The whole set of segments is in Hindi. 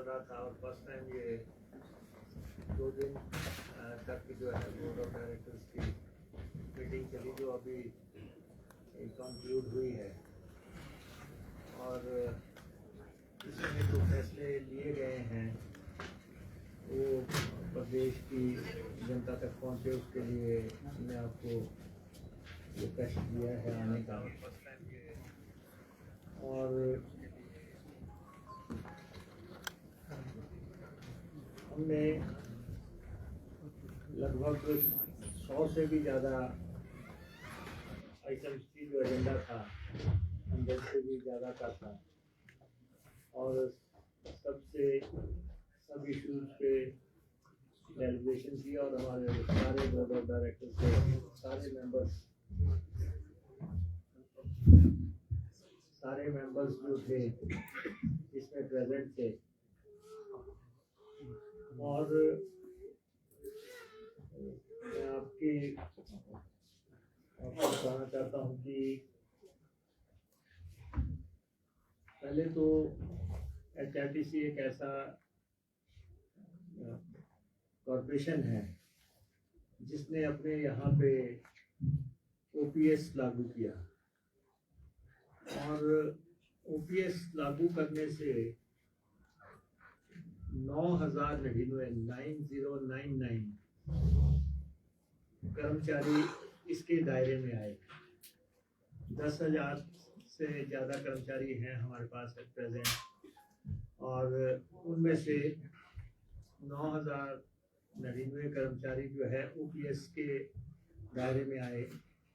चल रहा था और फर्स्ट टाइम ये 2 दिन तक की जो है बोर्ड ऑफ डायरेक्टर्स की मीटिंग चली, जो अभी कंक्लूड हुई है। और इसमें जो फैसले लिए गए हैं वो प्रदेश की जनता तक पहुँचे, उसके लिए हमने आपको ये कष्ट दिया है आने का। और हमने लगभग 100 से भी ज़्यादा आइटम्स की जो एजेंडा था 100 से भी ज़्यादा का था, और सब इश्यूज पे डेलीब्रेशन किया और हमारे सारे बोर्ड ऑफ डायरेक्टर्स के सारे मेंबर्स जो थे इसमें प्रेजेंट थे। और मैं आपको बताना चाहता हूँ कि पहले तो HRTC एक ऐसा कॉरपोरेशन है जिसने अपने यहाँ पे OPS लागू किया, और OPS लागू करने से 9,099 कर्मचारी इसके दायरे में आए। 10,000 से ज़्यादा कर्मचारी हैं हमारे पास एट प्रेजेंट, और उनमें से 9,099 कर्मचारी जो है OPS के दायरे में आए,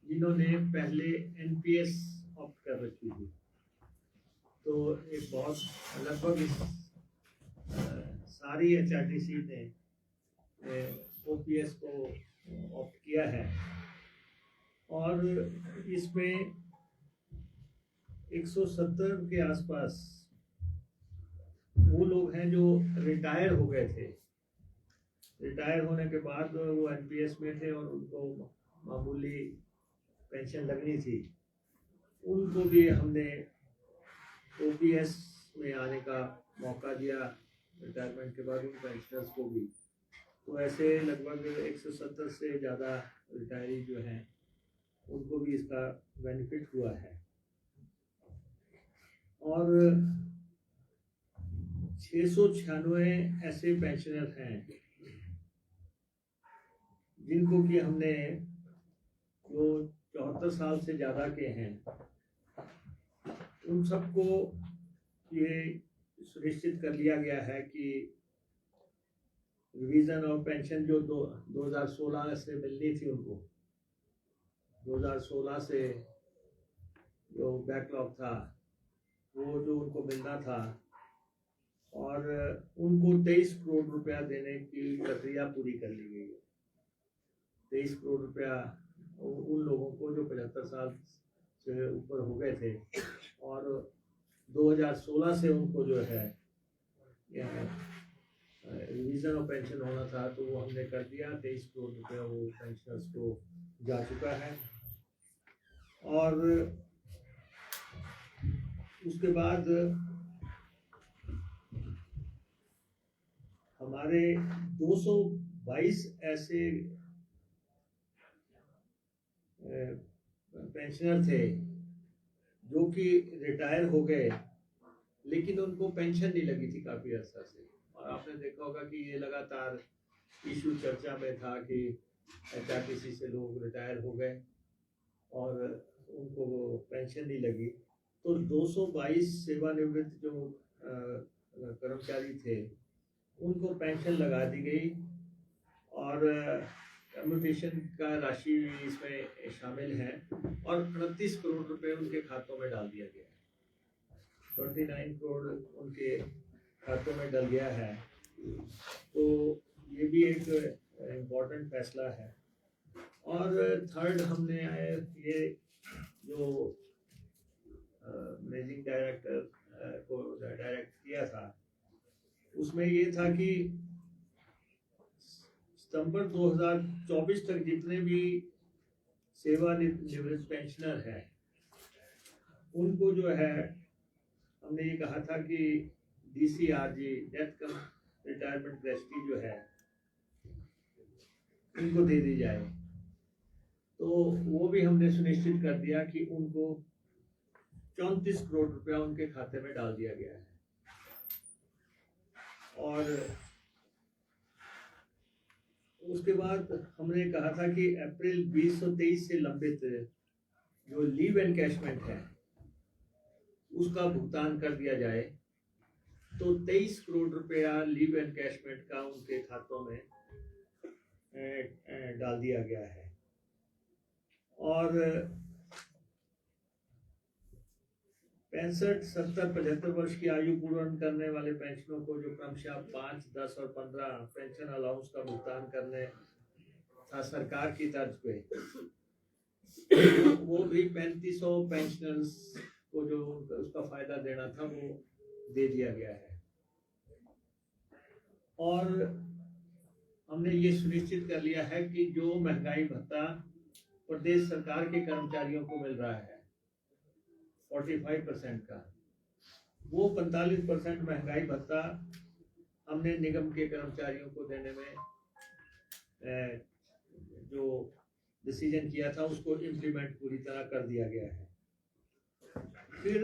जिन्होंने पहले NPS ऑप्ट कर रखी थी। तो एक बहुत लगभग सारी HRTC ने OPS को ऑप्ट किया है, और इसमें 170 के आसपास वो लोग हैं जो रिटायर हो गए थे। रिटायर होने के बाद वो NPS में थे और उनको मामूली पेंशन लगनी थी, उनको भी हमने OPS में आने का मौका दिया रिटायरमेंट के बाद, उन पेंशनर्स को भी। तो ऐसे लगभग 170 से ज़्यादा रिटायरी जो हैं उनको भी इसका बेनिफिट हुआ है। और 696 ऐसे पेंशनर हैं जिनको कि हमने जो 74 साल से ज़्यादा के हैं उन सबको ये सुनिश्चित कर लिया गया है कि रिवीजन ऑफ पेंशन जो 2016 से मिलनी थी उनको, 2016 से जो बैकलॉग था वो जो उनको मिलना था, और उनको 23 करोड़ रुपया देने की प्रक्रिया पूरी कर ली गई है। 23 करोड़ रुपया उन लोगों को जो 75 साल से ऊपर हो गए थे, और 2016 से उनको जो है रिवीजन ऑफ पेंशन होना था, तो वो हमने कर दिया। 23 करोड़ रुपया वो पेंशनर्स को जा चुका है। और उसके बाद हमारे 222 ऐसे पेंशनर थे जो कि रिटायर हो गए, लेकिन उनको पेंशन नहीं लगी थी काफ़ी अर्सा से। और आपने देखा होगा कि ये लगातार इशू चर्चा में था कि HRTC से लोग रिटायर हो गए और उनको वो पेंशन नहीं लगी। तो 222 सेवानिवृत्त जो कर्मचारी थे उनको पेंशन लगा दी गई, और कम्यूटेशन का राशि इसमें शामिल है, और 38 करोड़ रुपए उनके खातों में डाल दिया गया है। 29 करोड़ उनके खातों में डल गया है। तो ये भी एक इम्पोर्टेंट फैसला है। और थर्ड हमने ये जो मैनेजिंग डायरेक्टर को डायरेक्ट किया था, उसमें ये था कि सितंबर 2024 तक जितने भी सेवानिवृत्त पेंशनर हैं उनको जो है हमने ये कहा था कि DCRG डेथ कम रिटायरमेंट ग्रेच्युटी जो है उनको दे दी जाए। तो वो भी हमने सुनिश्चित कर दिया कि उनको 34 करोड़ रुपया उनके खाते में डाल दिया गया है। और उसके बाद हमने कहा था कि अप्रैल 2023 से लंबित जो लीव एनकैशमेंट है उसका भुगतान कर दिया जाए। तो 23 करोड़ रुपया लीव एनकैशमेंट का उनके खातों में डाल दिया गया है। और 65, 70, 75 वर्ष की आयु पूर्ण करने वाले पेंशनों को जो क्रमशः 5, 10 और 15 पेंशन अलाउंस का भुगतान करने था सरकार की तर्ज पे, वो भी 3500 पेंशनर्स को जो उसका फायदा देना था वो दे दिया गया है। और हमने ये सुनिश्चित कर लिया है कि जो महंगाई भत्ता प्रदेश सरकार के कर्मचारियों को मिल रहा है 45% का, वो 45% महंगाई भत्ता हमने निगम के कर्मचारियों को देने में जो डिसीजन किया था उसको इम्प्लीमेंट पूरी तरह कर दिया गया है। फिर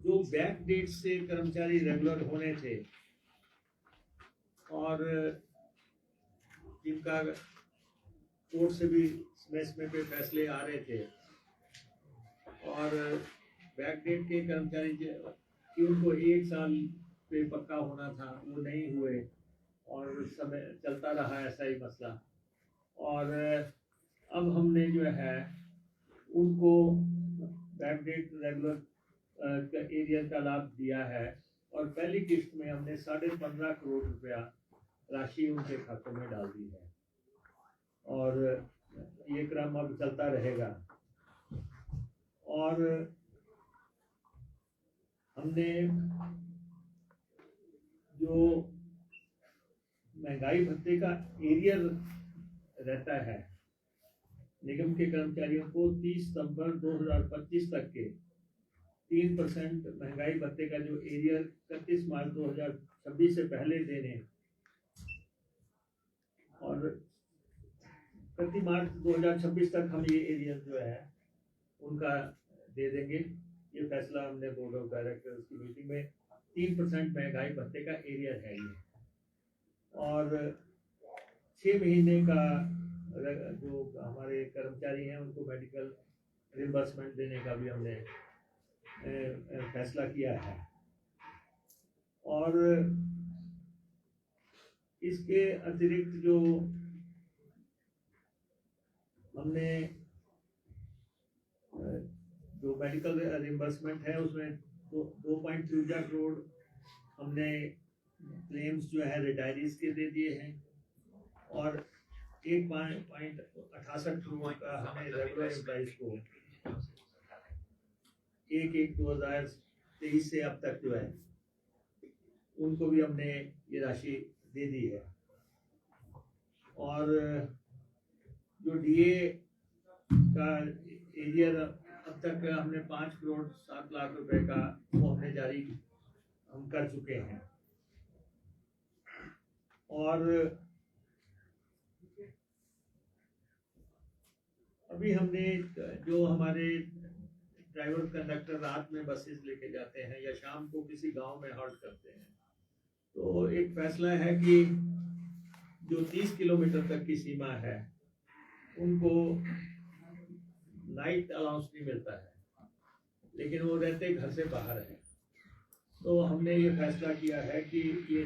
जो बैक डेट से कर्मचारी रेगुलर होने थे और जिनका कोर्ट से भी समय पे फैसले आ रहे थे और बैक डेट के कर्मचारी कि उनको 1 साल पे पक्का होना था वो नहीं हुए और समय चलता रहा ऐसा ही मसला। और अब हमने जो है उनको बैक डेट रेगुलर एरियर का लाभ दिया है और पहली किस्त में हमने 15.5 करोड़ रुपया राशि उनके खातों में डाल दी है और ये क्रम अब चलता रहेगा। और हमने जो महंगाई भत्ते का एरियर रहता है निगम के कर्मचारियों को 30 सितंबर 2025 तक के 3% महंगाई भत्ते का जो एरियर 31 मार्च 2026 से पहले देने और 31 मार्च 2026 तक हम ये एरियर जो है उनका दे देंगे। ये फैसला हमने बोर्ड ऑफ डायरेक्टर्स की मीटिंग में 3% महंगाई भत्ते का एरियर है ये। और 6 महीने का जो हमारे कर्मचारी हैं उनको मेडिकल रिम्बर्समेंट देने का भी हमने फैसला किया है। और इसके अतिरिक्त जो हमने जो मेडिकल रिम्बर्समेंट है उसमें 2.53 करोड़ हमने क्लेम्स जो है रिटायरीज के दे दिए हैं और 1.68 करोड़ का हमें रेगुलर एम्प्लॉइज को 1/1/2023 से अब तक जो है उनको भी हमने ये राशि दे दी है। और जो डीए का एरियर अब तक हमने 5 करोड़ 7 लाख रुपए का वो हमने जारी हम कर चुके हैं। और अभी हमने जो हमारे ड्राइवर कंडक्टर रात में बसेस लेके जाते हैं या शाम को किसी गांव में हॉल्ट करते हैं तो एक फैसला है कि जो 30 किलोमीटर तक की सीमा है उनको नाइट अलाउंस नहीं मिलता है लेकिन वो रहते घर से बाहर है। तो हमने ये फैसला किया है कि ये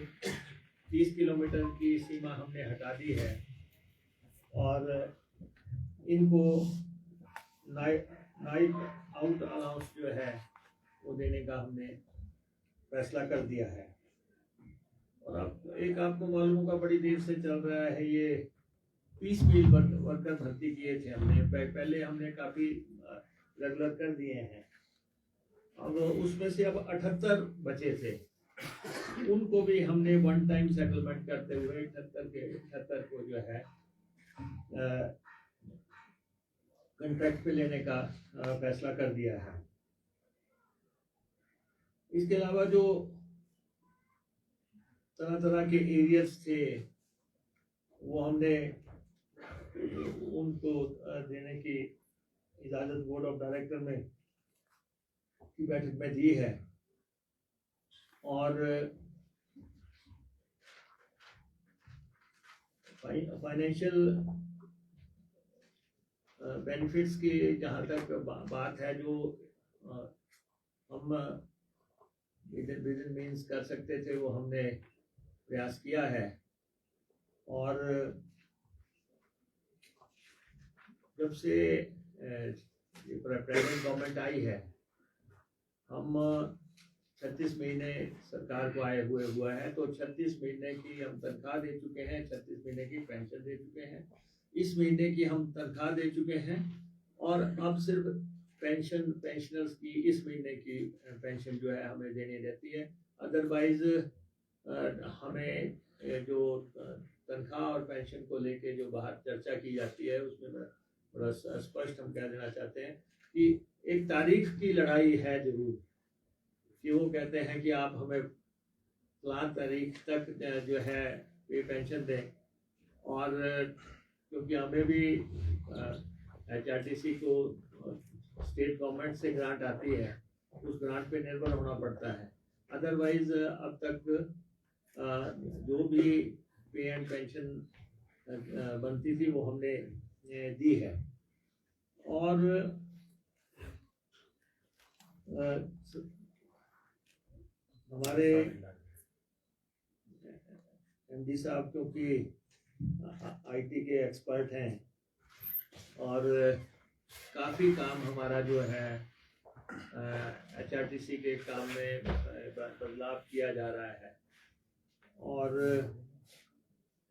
30 किलोमीटर की सीमा हमने हटा दी है और इनको नाइट आउट अलाउंस जो है वो देने का हमने फैसला कर दिया है। और अब एक आपको मालूम होगा बड़ी देर से चल रहा है ये पीस मील वर्कर भर्ती किए थे हमने पहले हमने काफ़ी रेगुलर कर दिए हैं। अब उसमें से अब 78 बचे थे उनको भी हमने वन टाइम सेटलमेंट करते हुए 78 को जो है कॉन्ट्रैक्ट पे लेने का फैसला कर दिया है। इसके अलावा जो तरह तरह के एरियर्स थे वो हमने उनको देने की इजाज़त बोर्ड ऑफ डायरेक्टर में की बैठक में दी है। और फाइनेंशियल बेनिफिट्स की जहाँ तक बात है, जो हम विद इन मीन्स कर सकते थे वो हमने प्रयास किया है। और जब से प्रेजेंट गवर्नमेंट आई है, हम 36 महीने सरकार को आए हुआ है, तो 36 महीने की हम तनख्वाह दे चुके हैं, 36 महीने की पेंशन दे चुके हैं, इस महीने की हम तनख्वाह दे चुके हैं, और अब सिर्फ पेंशनर्स की इस महीने की पेंशन जो है हमें देनी रहती है। अदरवाइज हमें जो तनख्वाह और पेंशन को लेके जो बाहर चर्चा की जाती है, उसमें थोड़ा स्पष्ट हम कह देना चाहते हैं कि एक तारीख की लड़ाई है जरूर, कि वो कहते हैं कि आप हमें फलां तारीख तक जो है ये पेंशन दें, और क्योंकि हमें भी HRTC को स्टेट गवर्नमेंट से ग्रांट आती है, उस ग्रांट पे निर्भर होना पड़ता है। अदरवाइज अब तक जो भी पे एंड पेंशन बनती थी वो हमने दी है। और हमारे MD साहब क्योंकि IT के एक्सपर्ट हैं, और काफ़ी काम हमारा जो है HRTC के काम में बदलाव किया जा रहा है, और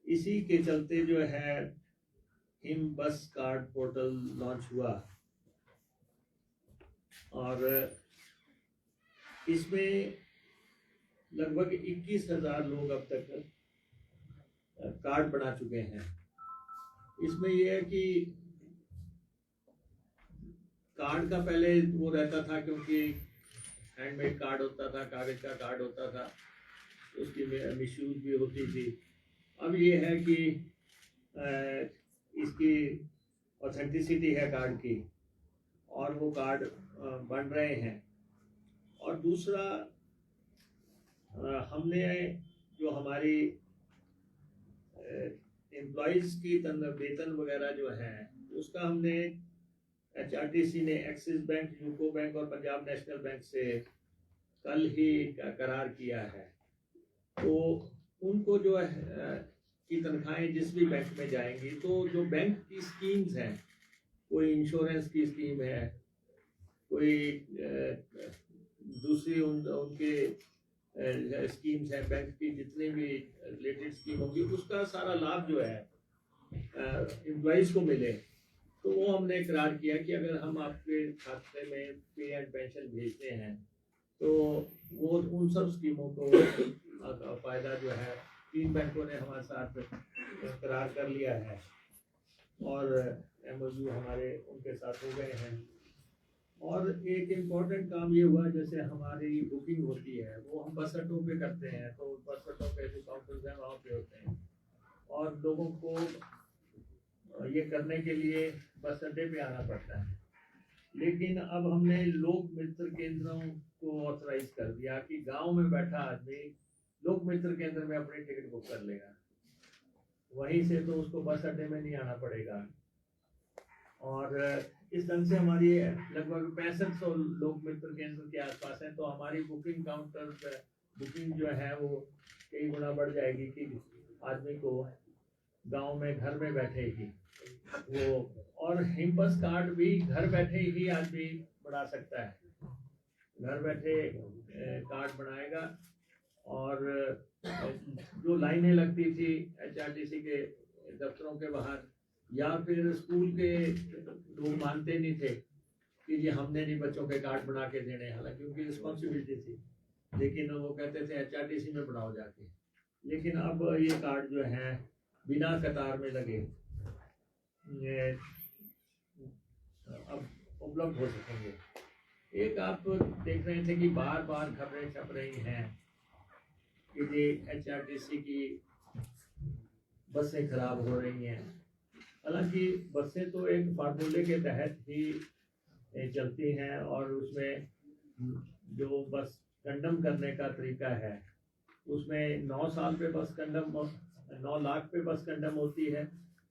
इसी के चलते जो है हिम बस कार्ड पोर्टल लॉन्च हुआ, और इसमें लगभग 21,000 लोग अब तक कार्ड बना चुके हैं। इसमें यह है कि कार्ड का पहले वो रहता था, क्योंकि हैंडमेड कार्ड होता था, कागज का कार्ड होता था, उसकी मिसयूज भी होती थी। अब ये है कि इसकी ऑथेंटिसिटी है कार्ड की, और वो कार्ड बन रहे हैं। और दूसरा, हमने जो हमारी एम्प्लॉयज़ की वेतन वगैरह जो है, उसका हमने HRTC ने एक्सिस बैंक, यूको बैंक और पंजाब नेशनल बैंक से कल ही करार किया है। तो उनको जो है की तनख्वाहें जिस भी बैंक में जाएंगी, तो जो बैंक की स्कीम्स हैं, कोई इंश्योरेंस की स्कीम है, कोई दूसरी उनके स्कीम्स हैं, बैंक की जितनी भी रिलेटेड स्कीम होगी, उसका सारा लाभ जो है एम्प्लॉइज़ को मिले। तो वो हमने करार किया कि अगर हम आपके खाते में पे एंड पेंशन भेजते हैं, तो वो उन सब स्कीमों को फ़ायदा जो है 3 बैंकों ने हमारे साथ करार कर लिया है, और MOU हमारे उनके साथ हो गए हैं। और एक इम्पॉर्टेंट काम ये हुआ, जैसे हमारी बुकिंग होती है वो हम बस अड्डों पे करते हैं, तो बस अड्डों पे जो काउंटर्स हैं वहाँ पे होते हैं, और लोगों को ये करने के लिए बस अड्डे पे आना पड़ता है। लेकिन अब हमने लोक मित्र केंद्रों को ऑथराइज कर दिया कि गांव में बैठा आदमी लोक मित्र केंद्र में अपनी टिकट बुक कर लेगा, वहीं से तो उसको बस अड्डे में नहीं आना पड़ेगा। और इस ढंग से हमारी लगभग 6500 लोक मित्र केंद्र के आसपास हैं, तो हमारी बुकिंग काउंटर बुकिंग जो है वो कई गुना बढ़ जाएगी कि आदमी को गांव में घर में बैठे ही वो, और हिम्बस कार्ड भी घर बैठे ही आदमी बना सकता है, घर बैठे कार्ड बनाएगा। और जो लाइनें लगती थी HRTC के दफ्तरों के बाहर, या फिर स्कूल के लोग मानते नहीं थे कि जी हमने नहीं बच्चों के कार्ड बना के देने, हालांकि उनकी रिस्पॉन्सिबिलिटी थी, लेकिन वो कहते थे HRTC में बनाओ जाके। लेकिन अब ये कार्ड जो है बिना कतार में लगे अब उपलब्ध हो सकेंगे। एक आप देख रहे थे कि बार बार खबरें छप रही हैं कि ये HRTC की बसें खराब हो रही हैं। हालांकि बसें तो एक फार्मूले के तहत ही चलती हैं और उसमें जो बस कंडम करने का तरीका है उसमें 9 साल पे बस कंडम 9 लाख पे बस कंडम होती है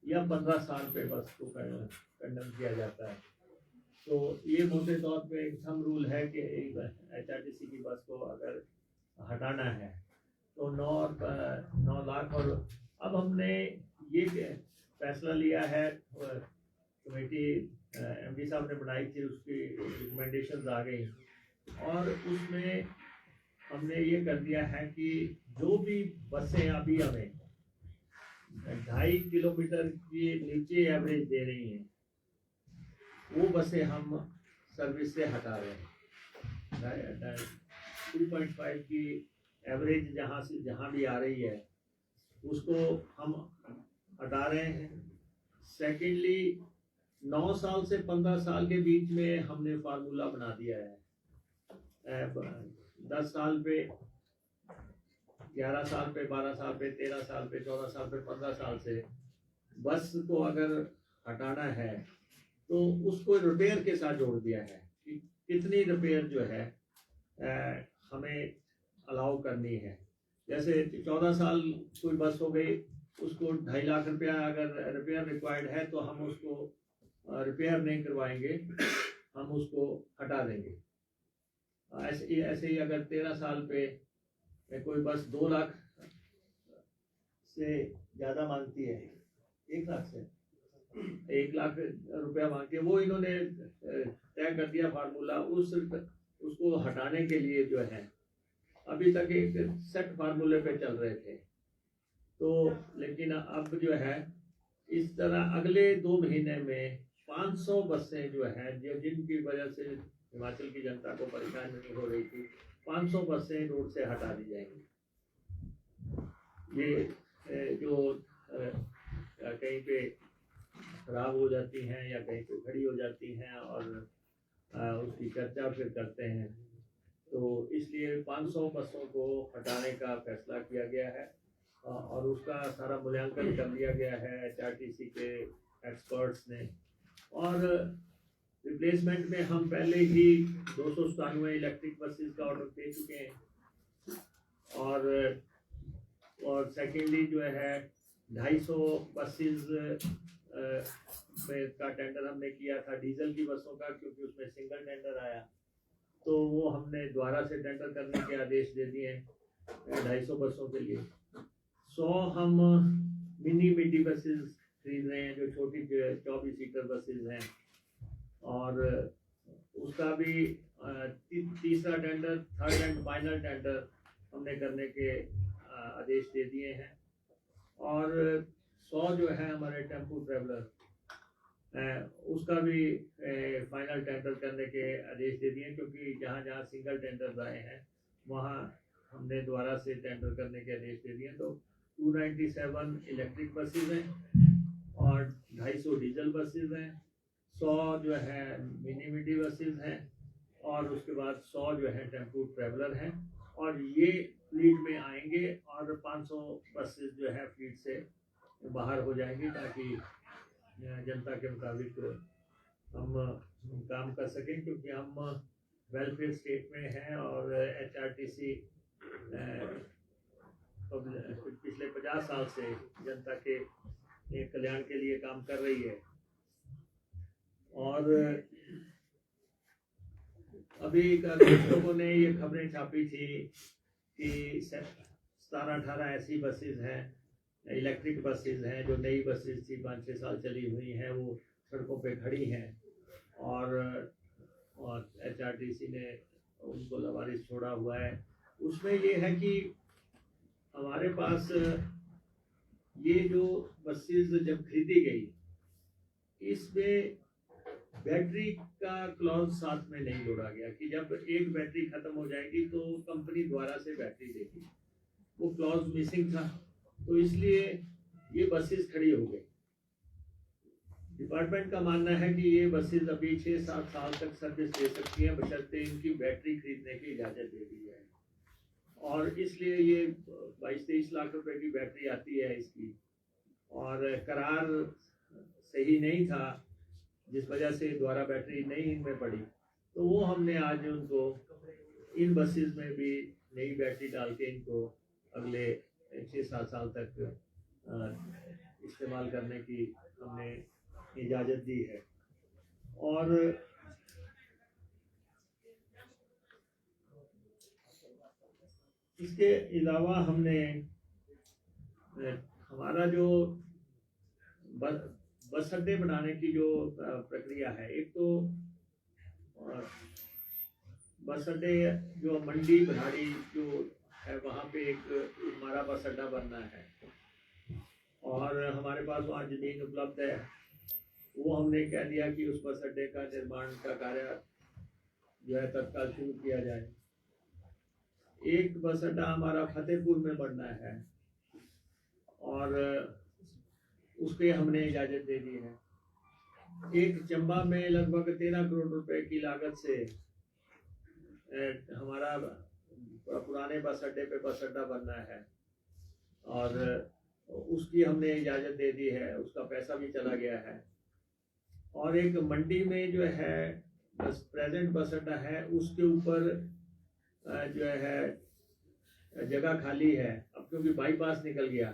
या 15 साल पे बस को कंडम किया जाता है। तो ये मोटे तौर पे एक थंब रूल है कि HRTC की बस को अगर हटाना है तो 9 लाख। और अब हमने ये फैसला लिया है, कमेटी MD साहब ने बनाई थी, उसकी रिकमेंडेशंस आ गई और उसमें हमने ये कर दिया है कि जो भी बसें अभी हमें 2.5 किलोमीटर के नीचे एवरेज दे रही हैं वो बसें हम सर्विस से हटा रहे हैं। 2.5 की एवरेज जहाँ से जहाँ भी आ रही है उसको हम हटा रहे हैं। सेकेंडली 9 साल से 15 साल के बीच में हमने फार्मूला बना दिया है। 10 साल पे, 11 साल पे, 12 साल पे, 13 साल पे, 14 साल पे, 15 साल से बस को अगर हटाना है तो उसको रिपेयर के साथ जोड़ दिया है कि कितनी रिपेयर जो है हमें अलाउ करनी है। जैसे 14 साल कोई बस हो गई, उसको 2.5 लाख रुपया अगर रिपेयर रिक्वायर्ड है तो हम उसको रिपेयर नहीं करवाएंगे, हम उसको हटा देंगे। ऐसे ही अगर 13 साल पे कोई बस 2 लाख से ज़्यादा मांगती है, 1 लाख से 1 लाख रुपया मांगती है, वो इन्होंने तय कर दिया फार्मूला उसको हटाने के लिए जो है। अभी तक एक सेट फार्मूले पे चल रहे थे तो, लेकिन अब जो है इस तरह अगले 2 महीने में 500 बसें जो है जिनकी वजह से हिमाचल की जनता को परेशानी हो रही थी, 500 बसें रोड से हटा दी जाएंगी। ये जो कहीं पे खराब हो जाती हैं या कहीं पे खड़ी हो जाती हैं और उसकी चर्चा फिर करते हैं, तो इसलिए 500 बसों को हटाने का फैसला किया गया है और उसका सारा मूल्यांकन कर लिया गया है HRTC के एक्सपर्ट्स ने। और रिप्लेसमेंट में हम पहले ही 297 इलेक्ट्रिक बसेस का ऑर्डर दे चुके हैं और सेकेंडली जो है 250 बसेस का टेंडर हमने किया था डीजल की बसों का, क्योंकि उसमें सिंगल टेंडर आया तो वो हमने दोबारा से टेंडर करने के आदेश दे दिए हैं 250 बसों के लिए। 100 हम मिनी बसेस खरीद रहे हैं जो छोटी 24 सीटर बसेस हैं और उसका भी तीसरा tender, third and final tender हमने करने के आदेश दे दिए हैं। और 100 जो है हमारे टेम्पो ट्रेवलर उसका भी फाइनल टेंडर करने के आदेश दे दिए, क्योंकि जहाँ जहाँ सिंगल टेंडर आए हैं वहाँ हमने दोबारा से टेंडर करने के आदेश दे दिए। तो 297 इलेक्ट्रिक बसेस हैं और 250 डीजल बसेस हैं, 100 जो है मिनी बसेस हैं और उसके बाद 100 जो है टेम्पो ट्रेवलर हैं और ये फ्लीट में आएंगे और 500 बसेस जो है फ्लीट से बाहर हो जाएंगी ताकि जनता के मुताबिक हम काम कर सकें, क्योंकि हम वेलफेयर स्टेट में हैं और HRTC पिछले 50 साल से जनता के कल्याण के लिए काम कर रही है। और अभी कुछ लोगों ने ये खबरें छापी थी कि 17-18 ऐसी बसेस हैं, इलेक्ट्रिक बसेस हैं जो नई बसेस थी, 5-6 साल चली हुई हैं, वो सड़कों पे खड़ी हैं और HRTC ने उनको लवारिस छोड़ा हुआ है। उसमें ये है कि हमारे पास ये जो बसेस जब खरीदी गई इसमें बैटरी का क्लॉज साथ में नहीं जोड़ा गया कि जब एक बैटरी खत्म हो जाएगी तो कंपनी द्वारा से बैटरी देगी, वो क्लॉज मिसिंग था, तो इसलिए ये बसेस खड़ी हो गई। डिपार्टमेंट का मानना है कि ये बसेस अभी 6-7 साल तक सर्विस दे सकती हैं बशर्ते इनकी बैटरी खरीदने की इजाज़त दे दी जाए। और इसलिए ये 22-23 लाख रुपए की बैटरी आती है इसकी, और करार सही नहीं था जिस वजह से दोबारा बैटरी नहीं इनमें पड़ी। तो वो हमने आज उनको इन बसेस में भी नई बैटरी डाल के इनको अगले 6-7 साल तक इस्तेमाल करने की हमने इजाज़त दी है। और इसके अलावा हमने हमारा जो बस अड्डे बनाने की जो प्रक्रिया है, एक तो बस अड्डे जो मंडी भराड़ी जो है वहाँ पे एक हमारा बस अड्डा बनना है, और हमारे पास वहाँ ज़मीन उपलब्ध है। वो हमने कह दिया कि उस बस अड्डे का निर्माण का कार्य जो है तत्काल शुरू किया जाए। एक बस अड्डा हमारा फतेहपुर में बनना है, और उसके हमने इजाज़त दे दी है। एक चंबा में लगभग 13 करोड़ रुपए की लागत से हमारा पुराने बस अड्डे पे बस अड्डा बनना है, और उसकी हमने इजाज़त दे दी है, उसका पैसा भी चला गया है। और एक मंडी में जो है प्रेजेंट बस अड्डा है, उसके ऊपर जो है जगह खाली है। अब क्योंकि बाईपास निकल गया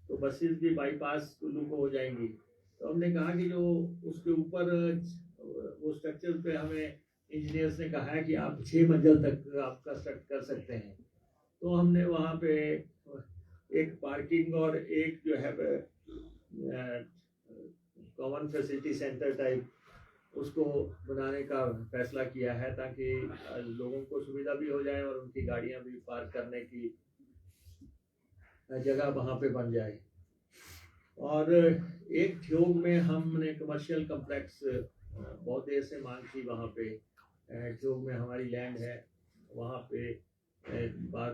तो बसेस भी बाईपास कुल्लू को हो जाएंगी, तो हमने कहा कि जो उसके ऊपर वो स्ट्रक्चर पे हमें इंजीनियर्स ने कहा है कि आप 6 मंजिल तक आप कंस्ट्रक्ट कर सकते हैं। तो हमने वहाँ पे एक पार्किंग और एक जो है कॉमन फैसिलिटी सेंटर टाइप उसको बनाने का फैसला किया है, ताकि लोगों को सुविधा भी हो जाए और उनकी गाड़ियाँ भी पार्क करने की जगह वहाँ पे बन जाए। और एक ठियोग में हमने कमर्शियल कम्प्लेक्स बहुत देर से मांग थी, वहाँ पे ठियोग में हमारी लैंड है, वहाँ पे बार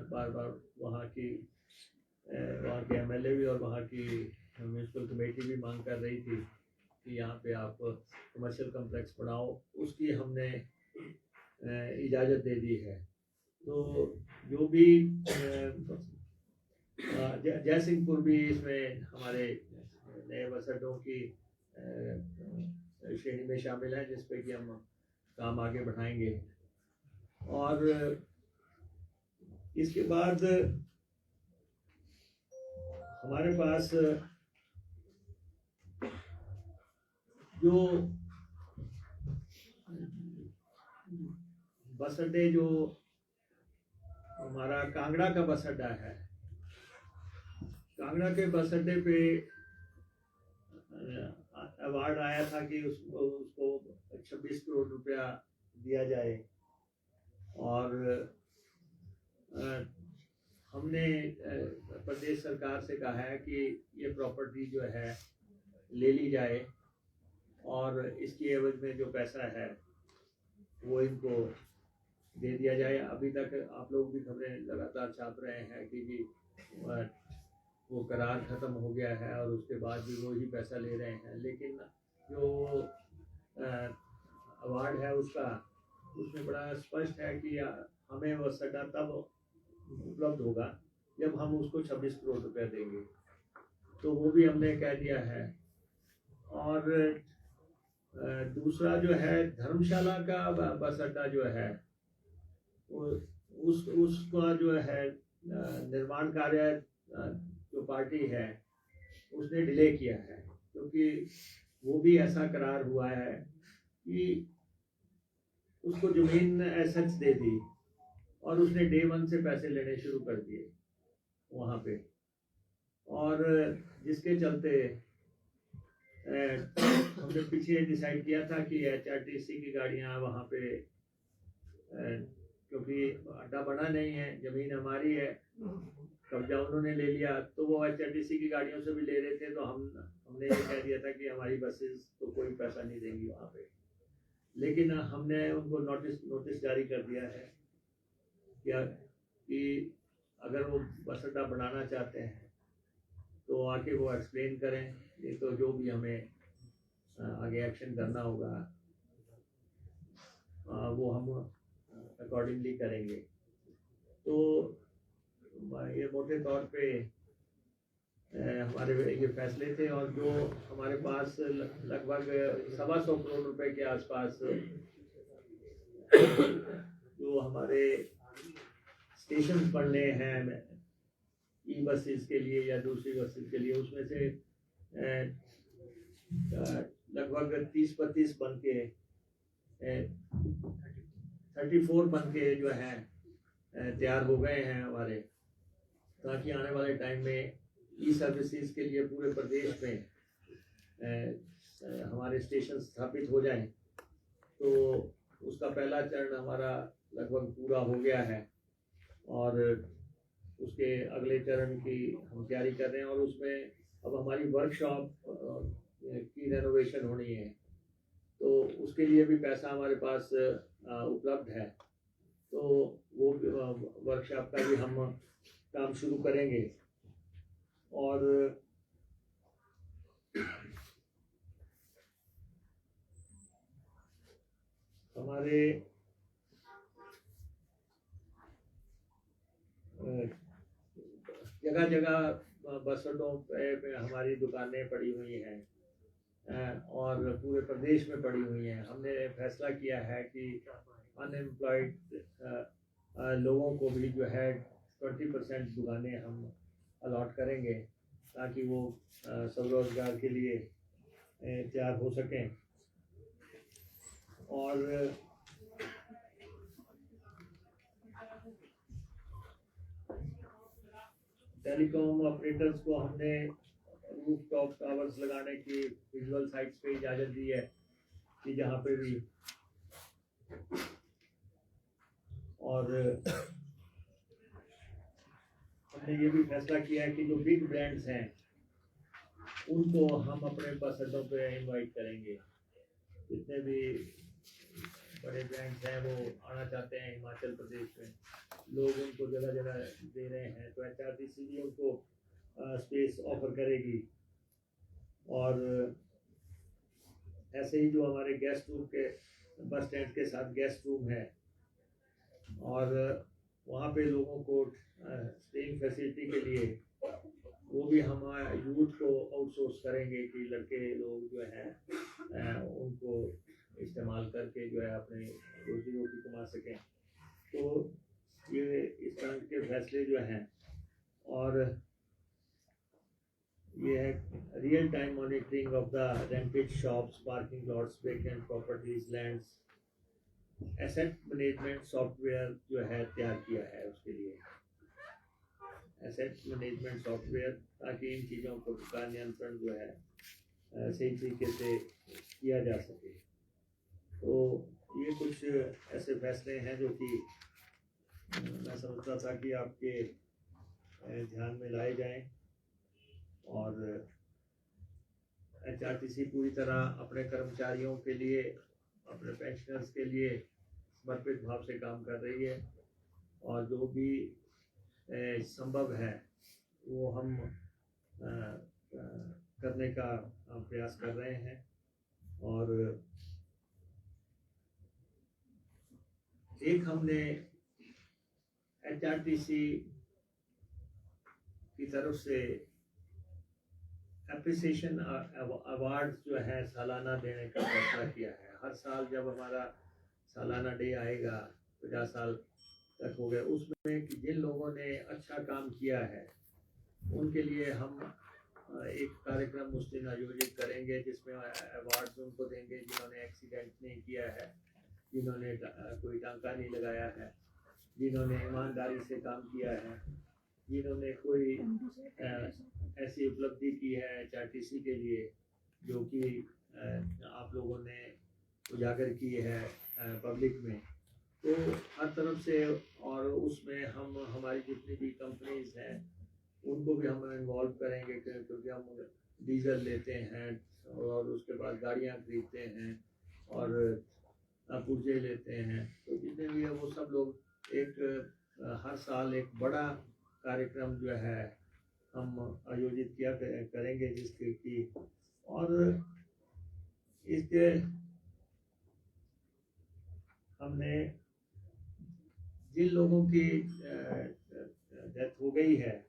वहाँ के एमएलए भी और वहाँ की म्यूनसिपल कमेटी भी मांग कर रही थी कि यहाँ पे आप कमर्शियल कम्प्लेक्स बनाओ। उसकी हमने इजाज़त दे दी है। तो जो भी जयसिंहपुर भी इसमें हमारे नए बस अड्डों की श्रेणी में शामिल है, जिस पे कि हम काम आगे बढ़ाएंगे। और इसके बाद हमारे पास जो बस अड्डे, जो हमारा कांगड़ा का बस अड्डा है, कांगड़ा के बस अड्डे पे अवार्ड आया था कि उसको 26 करोड़ रुपया दिया जाए, और हमने प्रदेश सरकार से कहा है कि ये प्रॉपर्टी जो है ले ली जाए, और इसकी एवज में जो पैसा है वो इनको दे दिया जाए। अभी तक आप लोग भी खबरें लगातार छाप रहे हैं कि जी वो करार ख़त्म हो गया है और उसके बाद भी वो ही पैसा ले रहे हैं, लेकिन जो अवार्ड है उसमें बड़ा स्पष्ट है कि हमें वो अड्डा तब उपलब्ध होगा जब हम उसको 26 करोड़ रुपया देंगे। तो वो भी हमने कह दिया है। और दूसरा जो है धर्मशाला का बस अड्डा जो है, उसका जो है निर्माण कार्य जो पार्टी है उसने डिले किया है, क्योंकि वो भी ऐसा करार हुआ है कि उसको जमीन एसच दे दी और उसने डे 1 से पैसे लेने शुरू कर दिए वहाँ पे, और जिसके चलते हमने पीछे डिसाइड किया था कि HRTC की गाड़ियाँ वहाँ पे, क्योंकि अड्डा बना नहीं है, ज़मीन हमारी है, कब्जा उन्होंने ले लिया, तो वो HRTC की गाड़ियों से भी ले रहे थे। तो हमने ये कह दिया था कि हमारी बसेस तो कोई पैसा नहीं देंगी वहाँ पे, लेकिन हमने उनको नोटिस जारी कर दिया है कि अगर वो बस अड्डा बनाना चाहते हैं तो आके वो एक्सप्लेन करें, ये तो जो भी हमें आगे एक्शन करना होगा वो हम अकॉर्डिंगली करेंगे। तो ये मोटे तौर पे हमारे ये फैसले थे, और जो हमारे पास लगभग 125 करोड़ रुपए के आसपास जो हमारे स्टेशन पड़ने हैं ई बसेस के लिए या दूसरी बसेस के लिए, उसमें से लगभग 30-32 बन के 34 बन के जो है तैयार हो गए हैं हमारे, ताकि आने वाले टाइम में ई सर्विसेज के लिए पूरे प्रदेश में हमारे स्टेशन स्थापित हो जाएं। तो उसका पहला चरण हमारा लगभग पूरा हो गया है, और उसके अगले चरण की हम तैयारी कर रहे हैं, और उसमें अब हमारी वर्कशॉप की रेनोवेशन होनी है, तो उसके लिए भी पैसा हमारे पास उपलब्ध है। तो वो वर्कशॉप का भी हम काम शुरू करेंगे। और हमारे जगह जगह बस अड्डों पे हमारी दुकानें पड़ी हुई हैं और पूरे प्रदेश में पड़ी हुई हैं। हमने फैसला किया है कि अनएम्प्लॉयड लोगों को भी जो है 20% दुकानें हम अलॉट करेंगे, ताकि वो स्वरोजगार के लिए तैयार हो सकें। और टेलीकॉम ऑपरेटर्स को हमने रूफटॉप टावर्स लगाने की विजुअल साइट्स पे इजाज़त दी है कि जहाँ पे भी, और हमने ये भी फैसला किया है कि जो बिग ब्रांड्स हैं उनको हम अपने बस अड्डों पे इनवाइट करेंगे। जितने भी बड़े ब्रांड्स हैं वो आना चाहते हैं हिमाचल प्रदेश में, लोग उनको जगह जगह दे रहे हैं, तो HRTC भी उनको स्पेस ऑफर करेगी। और ऐसे ही जो हमारे गेस्ट रूम के बस स्टैंड के साथ गेस्ट रूम है, और वहाँ पे लोगों को स्टेइंग फैसिलिटी के लिए वो भी हम यूथ को आउटसोर्स करेंगे कि लड़के लोग जो हैं उनको इस्तेमाल करके जो है अपने रोजी रोटी कमा सकें। तो ये इस तरह के फैसले जो हैं, और ये है real time monitoring of the rented shops, parking lots, vacant properties, lands, asset management software जो है तैयार किया है उसके लिए, एसेट मैनेजमेंट सॉफ्टवेयर, ताकि इन चीज़ों को का नियंत्रण जो है सही तरीके से किया जा सके। तो ये कुछ ऐसे फैसले हैं जो कि मैं समझता था कि आपके ध्यान में लाए जाएं, और HRTC पूरी तरह अपने कर्मचारियों के लिए, अपने पेंशनर्स के लिए समर्पित भाव से काम कर रही है, और जो भी संभव है वो हम करने का प्रयास कर रहे हैं। और एक हमने HRTC की तरफ से एप्रिसिएशन अवार्ड जो है सालाना देने का फैसला किया है। हर साल जब हमारा सालाना डे आएगा, 50 साल तक हो गए, उसमें कि जिन लोगों ने अच्छा काम किया है उनके लिए हम एक कार्यक्रम उस दिन आयोजित करेंगे, जिसमें अवार्ड्स उनको देंगे जिन्होंने एक्सीडेंट नहीं किया है, जिन्होंने कोई टांका नहीं लगाया है, जिन्होंने ईमानदारी से काम किया है, जिन्होंने कोई ऐसी उपलब्धि की है HRTC के लिए जो कि आप लोगों ने उजागर की है पब्लिक में। तो हर तरफ से, और उसमें हम हमारी जितनी भी कंपनीज हैं उनको भी हम इन्वॉल्व करेंगे, क्योंकि हम डीजल लेते हैं और उसके बाद गाड़ियाँ खरीदते हैं और पुर्जे लेते हैं। तो जितने भी है वो सब लोग एक हर साल एक बड़ा कार्यक्रम जो है हम आयोजित किया करेंगे, जिसके की, और इसके हमने जिन लोगों की डेथ हो गई है